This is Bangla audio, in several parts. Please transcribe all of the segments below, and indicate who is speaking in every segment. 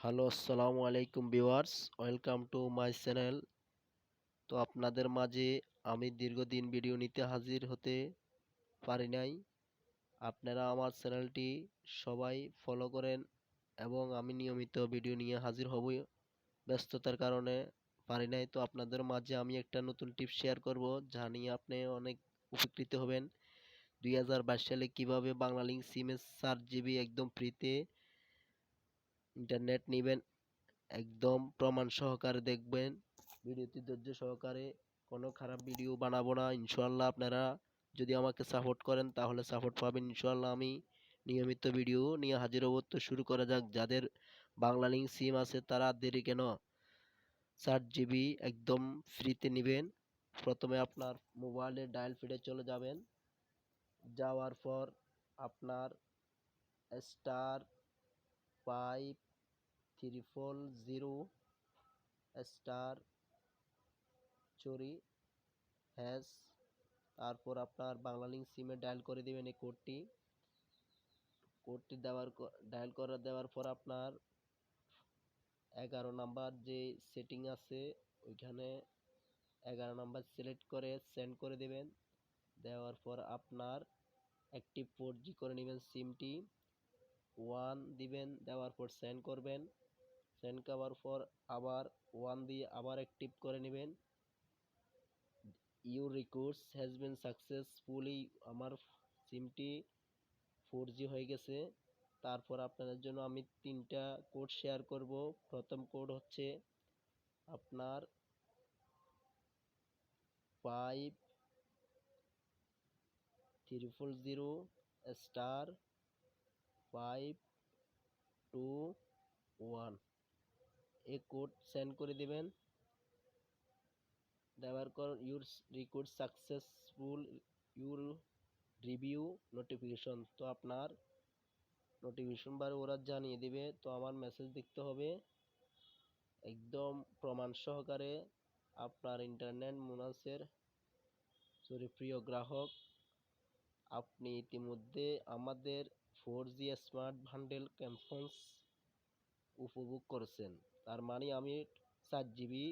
Speaker 1: হ্যালো, আসসালামু আলাইকুম viewers, welcome to my channel. তো আপনাদের মাঝে আমি দীর্ঘদিন ভিডিও নিতে হাজির হতে পারি নাই। আপনারা আমার চ্যানেলটি সবাই ফলো করেন এবং আমি নিয়মিত ভিডিও নিয়ে হাজির হব। ব্যস্ততার কারণে পারি নাই। তো আপনাদের মাঝে আমি একটা নতুন টিপস শেয়ার করব, যা নিয়ে আপনি অনেক উপকৃত হবেন। 2022 সালে কিভাবে বাংলালিংক সিমে 4 জিবি একদম ফ্রিতে ইন্টারনেট নেবেন, একদম প্রমাণ সহকারে দেখবেন। ভিডিওটি ধৈর্য সহকারে, কোনো খারাপ ভিডিও বানাবো না ইনশাল্লাহ। আপনারা যদি আমাকে সাপোর্ট করেন তাহলে সাপোর্ট পাবেন ইনশাল্লাহ। আমি নিয়মিত ভিডিও নিয়ে হাজির হব। তো শুরু করা যাক। যাদের বাংলালিংক সিম আছে তারা দেরি কেন, 4 জিবি একদম ফ্রিতে নেবেন। প্রথমে আপনার মোবাইলের ডায়াল ফিডে চলে যাবেন। যাওয়ার পর আপনার *5300 *, তারপর আপনার বাংলালিংক সিমে ডায়াল করে দিবেন এই কোডটি দেওয়ার পর আপনার 11 নাম্বার যে সেটিং আছে ওইখানে 11 নাম্বার সিলেক্ট করে সেন্ড করে দিবেন। দেওয়ার পর আপনার অ্যাক্টিভ 4G করে নেবেন সিমটি, 1 দিবেন। দেওয়ার পর সেন্ড করবেন। সেন্ড করার পর আবার 1 দিয়ে আবার অ্যাক্টিভ করে নেবেন। Your request has been successfully, আমার সিমটি 4G হয়ে গেছে। তারপর আপনাদের জন্য আমি 3টা কোড শেয়ার করব। প্রথম কোড হচ্ছে আপনার 5300*521, এই কোড সেন্ড করে দিবেন। দেওয়ার পর your request successful, your review notification, তো আপনার নোটিফিকেশন বারে ওরা জানিয়ে দিবে। তো আমার মেসেজ দেখতে হবে একদম প্রমাণ সহকারে। আপনার ইন্টারনেট মুনাসের প্রিয় গ্রাহক, আপনি ইতিমধ্যে আমাদের 4G স্মার্ট বান্ডেল ক্যাম্পেইন উপভোগ করেছেন। তার মানে আমি 4 জিবি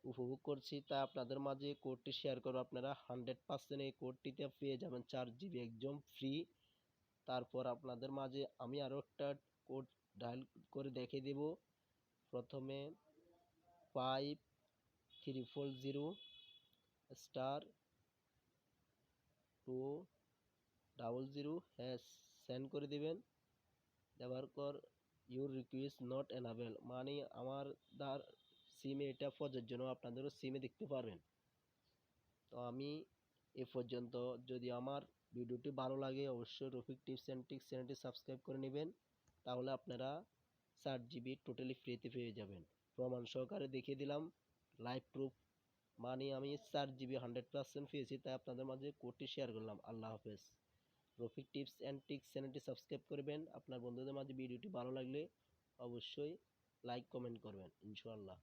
Speaker 1: উপভোগ করছি, তাই আপনাদের মাঝে কোডটি শেয়ার করব। আপনারা 100% এই কোডটিতে পেয়ে যাবেন 4 জিবি একদম ফ্রি। তারপর আপনাদের মাঝে আমি আরও একটা কোড ডায়াল করে দেখিয়ে দেব। প্রথমে 5300*200 সেন্ড করে দিবেন। দেওয়ার পর ইউর রিকোয়েস্ট নট এনাবেল, মানে আমার দ্বার সিমে এটা প্রযোজ্য নয়, আপনাদেরও সিমে দেখতে পারবেন। তো আমি এ পর্যন্ত। যদি আমার ভিডিওটি ভালো লাগে অবশ্যই রফিক টিপস অ্যান্ড ট্রিক্স চ্যানেলটি সাবস্ক্রাইব করে নেবেন, তাহলে আপনারা 4 জিবি টোটালি ফ্রিতে পেয়ে যাবেন। প্রমাণ সহকারে দেখিয়ে দিলাম, লাইভ প্রুফ, মানে আমি 4 জিবি 100% পেয়েছি, তাই আপনাদের মাঝে কোডটি শেয়ার করলাম। আল্লাহ হাফেজ। রফিক টিপস অ্যান্ড ট্রিক্স চ্যানেলটি সাবস্ক্রাইব করবেন। আপনার বন্ধুদের মাঝে ভিডিওটি ভালো লাগলে অবশ্যই লাইক কমেন্ট করবেন ইনশাআল্লাহ।